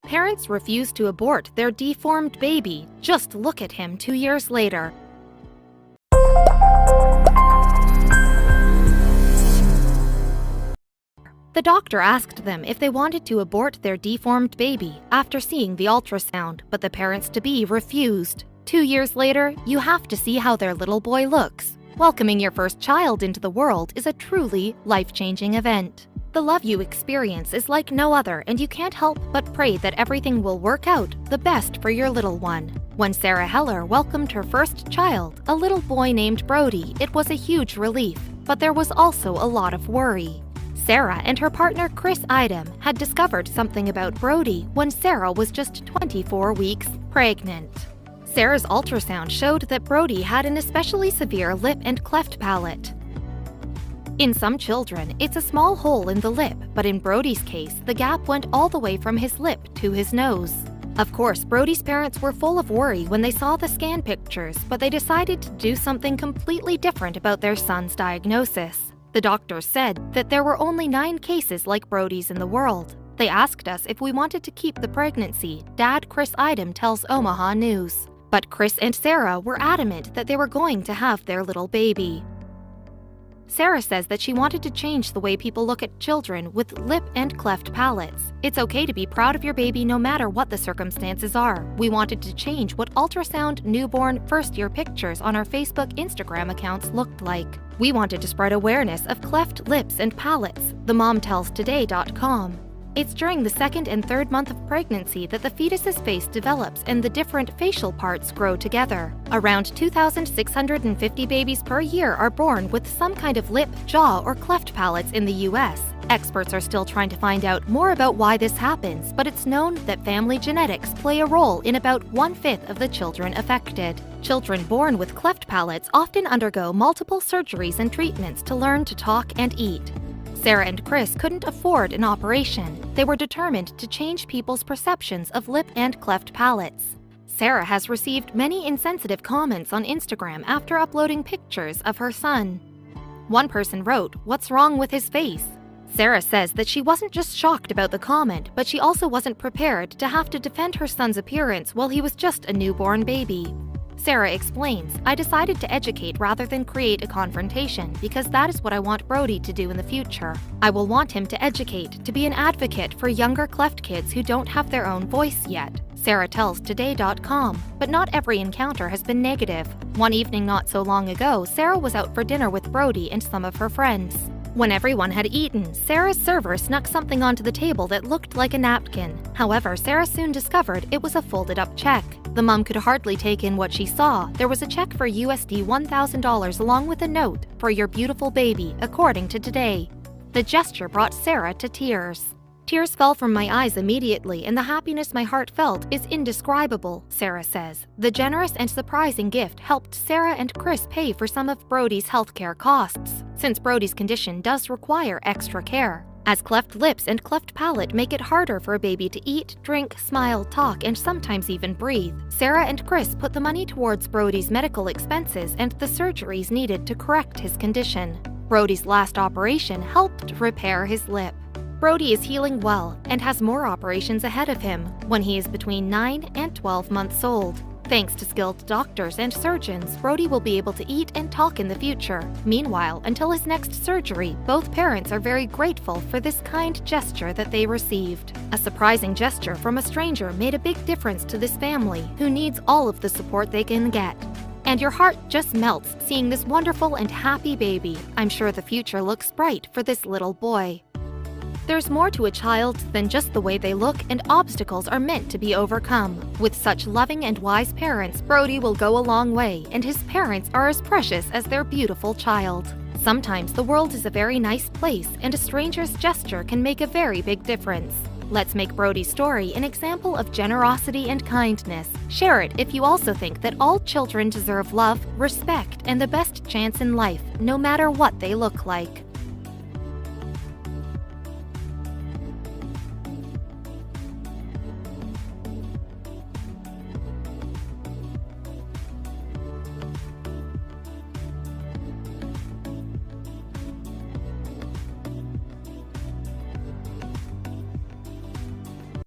Parents refuse to abort their deformed baby. Just look at him 2 years later. The doctor asked them if they wanted to abort their deformed baby after seeing the ultrasound, but the parents-to-be refused. 2 years later, you have to see how their little boy looks. Welcoming your first child into the world is a truly life-changing event. The love you experience is like no other, and you can't help but pray that everything will work out the best for your little one. When Sarah Heller welcomed her first child, a little boy named Brody, it was a huge relief, but there was also a lot of worry. Sarah and her partner Chris Idem had discovered something about Brody when Sarah was just 24 weeks pregnant. Sarah's ultrasound showed that Brody had an especially severe lip and cleft palate. In some children, it's a small hole in the lip, but in Brody's case, the gap went all the way from his lip to his nose. Of course, Brody's parents were full of worry when they saw the scan pictures, but they decided to do something completely different about their son's diagnosis. The doctors said that there were only 9 cases like Brody's in the world. They asked us if we wanted to keep the pregnancy, Dad Chris Idem tells Omaha News. But Chris and Sarah were adamant that they were going to have their little baby. Sarah says that she wanted to change the way people look at children with lip and cleft palates. It's okay to be proud of your baby no matter what the circumstances are. We wanted to change what ultrasound, newborn, first-year pictures on our Facebook, Instagram accounts looked like. We wanted to spread awareness of cleft lips and palates, the mom tells Today.com. It's during the 2nd and 3rd month of pregnancy that the fetus's face develops and the different facial parts grow together. Around 2,650 babies per year are born with some kind of lip, jaw, or cleft palates in the US. Experts are still trying to find out more about why this happens, but it's known that family genetics play a role in about 1/5 of the children affected. Children born with cleft palates often undergo multiple surgeries and treatments to learn to talk and eat. Sarah and Chris couldn't afford an operation. They were determined to change people's perceptions of lip and cleft palates. Sarah has received many insensitive comments on Instagram after uploading pictures of her son. One person wrote, "What's wrong with his face?" Sarah says that she wasn't just shocked about the comment, but she also wasn't prepared to have to defend her son's appearance while he was just a newborn baby. Sarah explains, "I decided to educate rather than create a confrontation because that is what I want Brody to do in the future. I will want him to educate, to be an advocate for younger cleft kids who don't have their own voice yet," Sarah tells Today.com. But not every encounter has been negative. One evening not so long ago, Sarah was out for dinner with Brody and some of her friends. When everyone had eaten, Sarah's server snuck something onto the table that looked like a napkin. However, Sarah soon discovered it was a folded-up check. The mom could hardly take in what she saw. There was a check for USD $1,000 along with a note, "For your beautiful baby," according to Today. The gesture brought Sarah to tears. "Tears fell from my eyes immediately, and the happiness my heart felt is indescribable," Sarah says. The generous and surprising gift helped Sarah and Chris pay for some of Brody's healthcare costs, since Brody's condition does require extra care, as cleft lips and cleft palate make it harder for a baby to eat, drink, smile, talk, and sometimes even breathe. Sarah and Chris put the money towards Brody's medical expenses and the surgeries needed to correct his condition. Brody's last operation helped repair his lip. Brody is healing well and has more operations ahead of him when he is between 9 and 12 months old. Thanks to skilled doctors and surgeons, Brody will be able to eat and talk in the future. Meanwhile, until his next surgery, both parents are very grateful for this kind gesture that they received. A surprising gesture from a stranger made a big difference to this family, who needs all of the support they can get. And your heart just melts seeing this wonderful and happy baby. I'm sure the future looks bright for this little boy. There's more to a child than just the way they look, and obstacles are meant to be overcome. With such loving and wise parents, Brody will go a long way, and his parents are as precious as their beautiful child. Sometimes the world is a very nice place, and a stranger's gesture can make a very big difference. Let's make Brody's story an example of generosity and kindness. Share it if you also think that all children deserve love, respect, and the best chance in life, no matter what they look like.